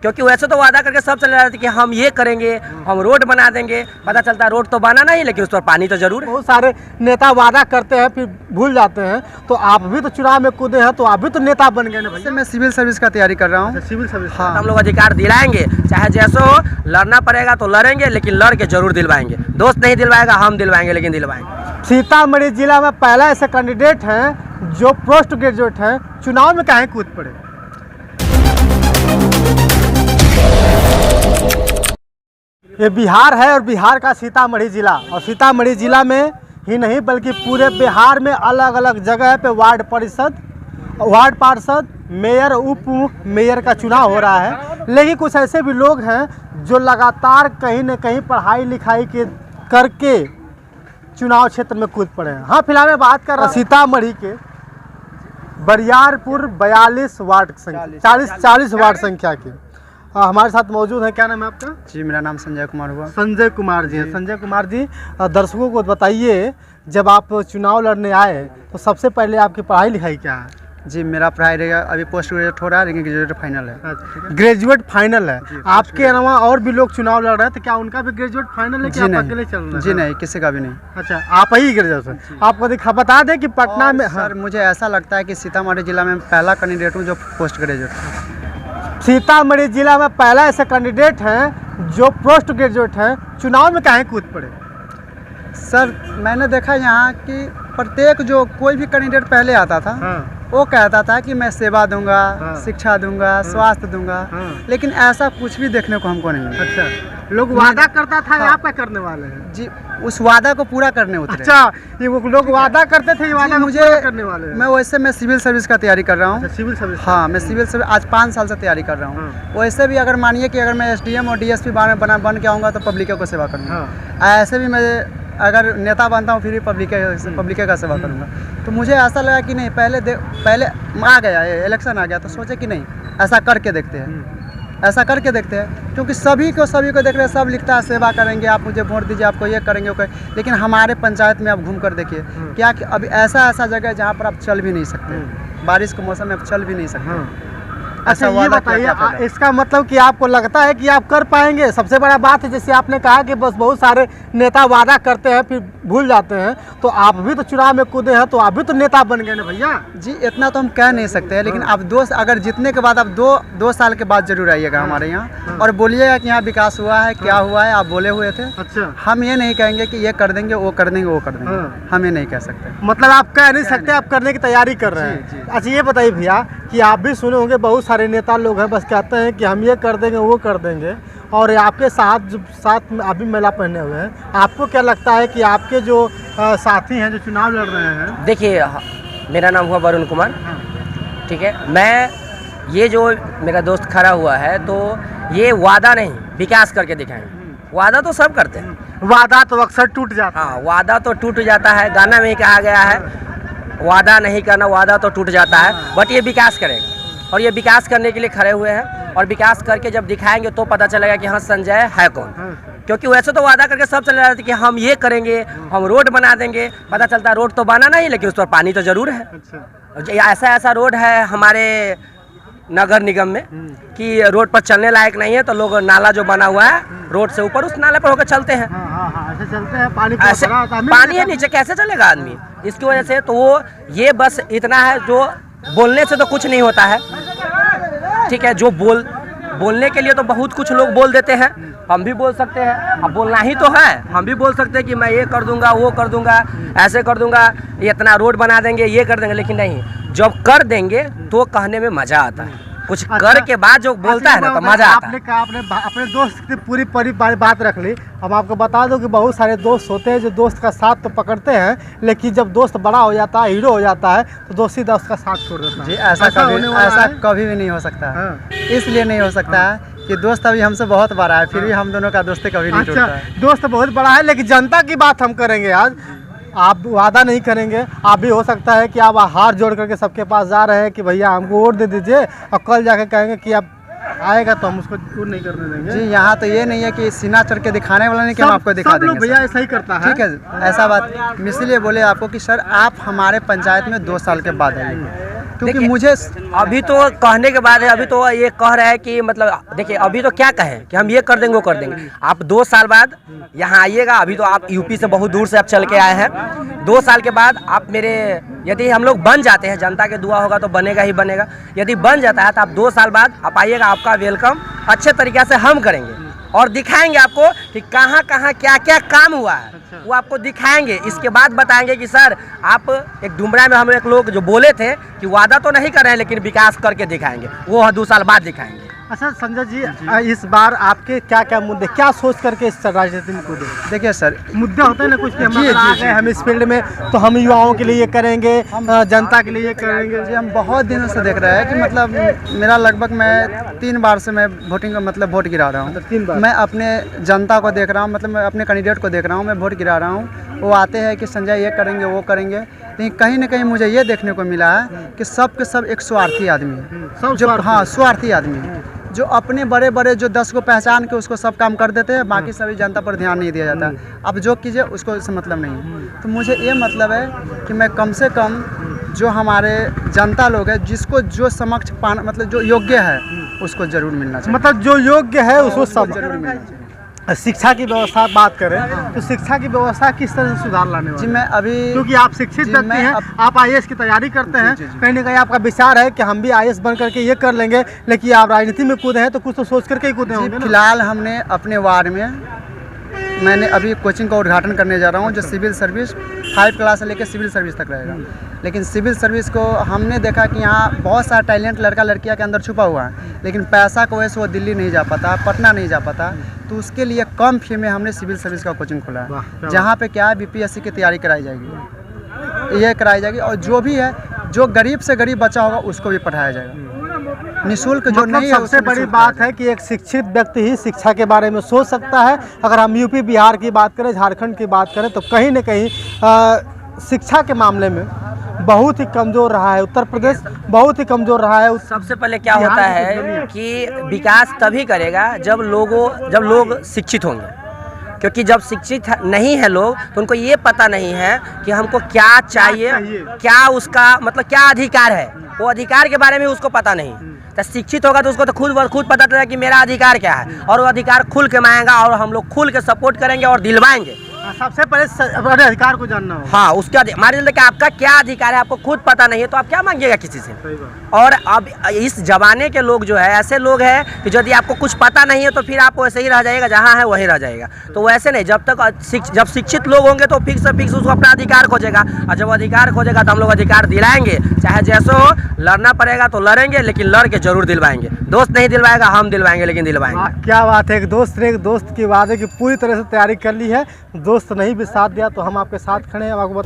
क्योंकि वैसे तो वादा करके सब चले जाते थे कि हम ये करेंगे, हम रोड बना देंगे। पता चलता है रोड तो बना नहीं, लेकिन उस पर पानी तो जरूर है। बहुत सारे नेता वादा करते हैं फिर भूल जाते हैं। तो आप भी तो चुनाव में कूदे हैं, तो आप भी तो नेता बन गए ना भैया। मैं सिविल सर्विस का तैयारी कर रहा हूँ। सिविल सर्विस, हाँ। हम लोग अधिकार दिलाएंगे, चाहे जैसे हो। लड़ना पड़ेगा तो लड़ेंगे, लेकिन लड़ के जरूर दिलवाएंगे। दोस्त नहीं दिलवाएगा, हम दिलवाएंगे, लेकिन दिलवाएंगे। सीतामढ़ी जिला में पहला ऐसे कैंडिडेट हैं जो पोस्ट ग्रेजुएट हैं, चुनाव में काहे कूद पड़े? ये बिहार है और बिहार का सीतामढ़ी जिला, और सीतामढ़ी जिला में ही नहीं बल्कि पूरे बिहार में अलग अलग जगह पे वार्ड परिषद, वार्ड पार्षद, मेयर, उप मेयर का चुनाव हो रहा है। लेकिन कुछ ऐसे भी लोग हैं जो लगातार कहीं न कहीं पढ़ाई लिखाई के करके चुनाव क्षेत्र में कूद पड़े हैं। हाँ, फिलहाल मैं बात कर रहा हूँ सीतामढ़ी के बरियारपुर 42 वार्ड संख्या 40 वार्ड संख्या के। हमारे साथ मौजूद है, क्या नाम है आपका? जी, मेरा नाम संजय कुमार हुआ। संजय कुमार जी हैं। संजय कुमार जी, दर्शकों को बताइए, जब आप चुनाव लड़ने आए तो सबसे पहले आपकी पढ़ाई लिखाई क्या है? जी, मेरा पढ़ाई रहेगा, अभी पोस्ट ग्रेजुएट हो रहा है, लेकिन ग्रेजुएट फाइनल है। ग्रेजुएट फाइनल है। आपके अलावा और भी लोग चुनाव लड़ रहे हैं, तो क्या उनका भी ग्रेजुएट फाइनल है? जी आप नहीं, अकेले चल रहे हैं? जी नहीं, किसी का भी नहीं। अच्छा, आप ही ग्रेजुएट। आपको बता दें कि पटना में सर, मुझे ऐसा लगता है कि सीतामढ़ी जिला में पहला कैंडिडेट हूँ जो पोस्ट ग्रेजुएट है। सीतामढ़ी जिला में पहला ऐसा कैंडिडेट हैं जो पोस्ट ग्रेजुएट हैं, चुनाव में काहे कूद पड़े? सर, मैंने देखा यहाँ कि प्रत्येक जो कोई भी कैंडिडेट पहले आता था, वो कहता था कि मैं सेवा दूंगा, शिक्षा दूंगा, स्वास्थ्य दूंगा, लेकिन ऐसा कुछ भी देखने को हमको नहीं मिला। अच्छा, लोग वादा करता था, आप क्या करने वाले हैं? जी, उस वादा को पूरा करने उतरे। अच्छा, ये वो लोग वादा करते थे, ये वादा मुझे पूरा करने वाले हैं। मैं सिविल सर्विस का तैयारी कर रहा हूँ। Civil service? हाँ, मैं सिविल सर्विस आज 5 साल से तैयारी कर रहा हूँ। वैसे भी अगर मानिए कि अगर मैं SDM और DSP बन के आऊँगा तो पब्लिक को सेवा करूँगा। ऐसे भी मैं अगर नेता बनता हूँ फिर भी पब्लिक का सेवा करूँगा। तो मुझे ऐसा लगा कि नहीं, पहले आ गया इलेक्शन आ गया तो सोचे कि नहीं, ऐसा करके देखते हैं, ऐसा करके देखते हैं। क्योंकि सभी को देख रहे हैं, सब लिखता है सेवा करेंगे, आप मुझे वोट दीजिए, आपको ये करेंगे, वो करेंगे। लेकिन हमारे पंचायत में आप घूम कर देखिए क्या कि अभी ऐसा जगह है जहाँ पर आप चल भी नहीं सकते। बारिश के मौसम में आप चल भी नहीं सकते। अच्छा, ये बताइए, इसका मतलब कि आपको लगता है कि आप कर पाएंगे? सबसे बड़ा बात है, जैसे आपने कहा कि बस बहुत सारे नेता वादा करते हैं फिर भूल जाते हैं, तो आप भी तो चुनाव में कूदे हैं, तो आप भी तो नेता बन गए ना भैया। जी, इतना तो हम कह नहीं सकते हैं, लेकिन आप अगर जीतने के बाद आप दो साल के बाद जरूर आइएगा हमारे यहाँ और बोलिएगा कि यहाँ विकास हुआ है, क्या हुआ है। आप बोले हुए थे। अच्छा, हम ये नहीं कहेंगे कि ये कर देंगे, वो कर देंगे, वो कर देंगे। हम ये नहीं कह सकते। मतलब आप कह नहीं सकते, आप करने की तैयारी कर रहे हैं। अच्छा, ये बताइए भैया कि आप भी सुने होंगे बहुत सारे नेता लोग हैं, बस कहते हैं कि हम ये कर देंगे, वो कर देंगे, और आपके साथ में अभी मेला पहने हुए हैं। आपको क्या लगता है कि आपके जो साथी हैं जो चुनाव लड़ रहे हैं? देखिए, मेरा नाम हुआ वरुण कुमार, ठीक है। मैं ये जो मेरा दोस्त खड़ा हुआ है, तो ये वादा नहीं, विकास करके दिखाएंगे। वादा तो सब करते हैं, वादा तो अक्सर टूट जाता है। हाँ, वादा तो टूट जाता है। गाना में ही कहा गया है, वादा नहीं करना, वादा तो टूट जाता है। बट ये विकास करेगा, और ये विकास करने के लिए खड़े हुए हैं, और विकास करके जब दिखाएंगे तो पता चलेगा कि हाँ, संजय है कौन। क्योंकि वैसे तो वादा करके सब चले जाते थे कि हम ये करेंगे, हम रोड बना देंगे। पता चलता है रोड तो बना नहीं, लेकिन उस पर पानी तो जरूर है। अच्छा। ऐसा रोड है हमारे नगर निगम में कि रोड पर चलने लायक नहीं है, तो लोग नाला जो बना हुआ है रोड से ऊपर, उस नाले पर होकर चलते हैं। ऐसे चलते हैं, पानी है नीचे, कैसे चलेगा आदमी? इसकी वजह से तो वो ये बस इतना है, जो बोलने से तो कुछ नहीं होता है, ठीक है। जो बोलने के लिए तो बहुत कुछ लोग बोल देते हैं, हम भी बोल सकते हैं। अब बोलना ही तो है, हम भी बोल सकते हैं कि मैं ये कर दूंगा, वो कर दूंगा, ऐसे कर दूंगा, इतना रोड बना देंगे, ये कर देंगे। लेकिन नहीं, जब कर देंगे तो कहने में मजा आता है। कुछ कर के बाद जो बोलता है ना, तो मजा आता है। आपने कहा, आपने अपने दोस्त की पूरी बात रख ली। अब आपको बता दो कि बहुत सारे दोस्त होते हैं जो दोस्त का साथ तो पकड़ते हैं, लेकिन जब दोस्त बड़ा हो जाता है, हीरो हो जाता है, तो दोस्ती दोस्त का साथ छोड़ देता है। जी, ऐसा कभी भी नहीं हो सकता है। इसलिए नहीं हो सकता है कि दोस्त अभी हमसे बहुत बड़ा है, फिर भी हम दोनों का दोस्ती कभी नहीं टूटता है। दोस्त बहुत बड़ा है, लेकिन जनता की बात हम करेंगे आज। आप वादा नहीं करेंगे, आप भी हो सकता है कि आप हाथ जोड़ करके सबके पास जा रहे हैं कि भैया हमको वोट दे दीजिए, और कल जाके कहेंगे कि आप आएगा तो हम उसको वोट नहीं करने देंगे। जी, यहाँ तो ये नहीं है कि सीना चढ़ के दिखाने वाला नहीं कि हम आपको दिखा देंगे। भैया ऐसा ही करता है, ठीक है। ऐसा बात इसलिए बोले आपको कि सर, आप हमारे पंचायत में 2 साल के बाद आइए। क्योंकि देखिए, मुझे अभी तो कहने के बाद है, अभी तो ये कह रहा है कि मतलब देखिए अभी तो क्या कहें कि हम ये कर देंगे वो कर देंगे। आप 2 साल बाद यहाँ आइएगा, अभी तो आप यूपी से बहुत दूर से आप चल के आए हैं। 2 साल के बाद आप मेरे, यदि हम लोग बन जाते हैं, जनता के दुआ होगा तो बनेगा ही बनेगा, यदि बन जाता है तो आप 2 साल बाद आप आइएगा, आपका वेलकम अच्छे तरीके से हम करेंगे और दिखाएंगे आपको कि कहाँ कहाँ क्या क्या काम हुआ है, वो आपको दिखाएंगे। इसके बाद बताएंगे कि सर आप एक डुमरा में हम एक लोग जो बोले थे कि वादा तो नहीं कर रहे हैं लेकिन विकास करके दिखाएंगे, वो 2 साल बाद दिखाएंगे। अच्छा संजय जी, इस बार आपके क्या क्या मुद्दे, क्या सोच करके इस राजनीति में कूदे? देखिए सर, मुद्दे होते हैं ना कुछ कि हम जी, अगर आ जी, गए हम इस फील्ड में तो हम युवाओं के लिए ये करेंगे, जनता के लिए ये करेंगे। जी हम बहुत दिनों से देख रहे हैं कि मतलब मेरा लगभग मैं 3 बार से मैं वोटिंग मतलब वोट गिरा रहा हूँ। 3 बार मैं अपने जनता को देख रहा हूँ, मतलब मैं अपने कैंडिडेट को देख रहा हूँ, मैं वोट गिरा रहा हूँ। वो आते हैं कि संजय ये करेंगे वो करेंगे, लेकिन कहीं ना कहीं मुझे ये देखने को मिला है कि सब के सब एक स्वार्थी आदमी है, जो हाँ स्वार्थी आदमी है, जो अपने बड़े बड़े जो 10 को पहचान के उसको सब काम कर देते हैं, बाकी सभी जनता पर ध्यान नहीं दिया जाता। अब जो कीजिए उसको इससे मतलब नहीं है। तो मुझे ये मतलब है कि मैं कम से कम जो हमारे जनता लोग हैं, जिसको जो समक्ष पाना मतलब जो योग्य है उसको जरूर मिलना चाहिए, मतलब जो योग्य है उसको सब जरूर मिलना चाहिए। शिक्षा की व्यवस्था बात करें तो शिक्षा की व्यवस्था किस तरह से सुधार लाने वाले? जी मैं अभी, क्योंकि आप शिक्षित जी, व्यक्ति मैं हैं, आप आईएएस की तैयारी करते हैं, जी, जी। कहीं ना कहीं आपका विचार है कि हम भी आईएएस बन करके ये कर लेंगे, लेकिन आप राजनीति में कूदे हैं तो कुछ तो सोच करके ही कूदे होंगे ना? फिलहाल हमने अपने वार्ड में मैंने अभी कोचिंग का उद्घाटन करने जा रहा हूँ, जो सिविल सर्विस 5 क्लास से लेकर सिविल सर्विस तक रहेगा। लेकिन सिविल सर्विस को हमने देखा कि यहाँ बहुत सारा टैलेंट लड़का लड़कियाँ के अंदर छुपा हुआ है, लेकिन पैसा की वजह से वो दिल्ली नहीं जा पाता, पटना नहीं जा पाता। तो उसके लिए कम फी में हमने सिविल सर्विस का कोचिंग खोला है, जहाँ पे क्या है बीपीएससी की तैयारी कराई जाएगी, ये कराई जाएगी। और जो भी है, जो गरीब से गरीब बच्चा होगा उसको भी पढ़ाया जाएगा निःशुल्क। जो मतलब नहीं है सबसे बड़ी बात है कि एक शिक्षित व्यक्ति ही शिक्षा के बारे में सोच सकता है। अगर हम यूपी बिहार की बात करें, झारखंड की बात करें तो कहीं न कहीं शिक्षा के मामले में बहुत ही कमज़ोर रहा है उत्तर प्रदेश, बहुत ही कमज़ोर रहा है। सबसे पहले क्या होता है कि विकास तभी करेगा जब लोग शिक्षित होंगे, क्योंकि जब शिक्षित नहीं है लोग तो उनको ये पता नहीं है कि हमको क्या चाहिए, क्या उसका मतलब क्या अधिकार है, वो अधिकार के बारे में उसको पता नहीं। तो शिक्षित होगा तो उसको तो खुद पता चलेगा कि मेरा अधिकार क्या है, और वो अधिकार खुल के मांगेगा और हम लोग खुल के सपोर्ट करेंगे और दिलवाएंगे। सबसे पहले अपने अधिकार को जानना होगा। हाँ, उसका हमारे लिए आपका क्या अधिकार है आपको खुद पता नहीं है तो आप क्या मांगिएगा किसी से। और अब इस जमाने के लोग जो है ऐसे लोग हैं कि यदि आपको कुछ पता नहीं है तो फिर आप वैसे ही रह जाएगा, जहाँ है वहीं रह जाएगा। तो वैसे नहीं, जब शिक्षित लोग होंगे तो फिक्स उसको अपना अधिकार खोजेगा, और जब अधिकार खोजेगा तो हम लोग अधिकार दिलाएंगे, चाहे जैसे हो। लड़ना पड़ेगा तो लड़ेंगे, लेकिन लड़ के जरूर दिलवाएंगे। दोस्त नहीं दिलवाएगा, हम दिलवाएंगे, लेकिन दिलवाएंगे। क्या बात है, एक दोस्त ने एक दोस्त की वादे की पूरी तरह से तैयारी कर ली है, दोस्त नहीं भी साथ दिया तो हम आपके साथ खड़े हैं। आपको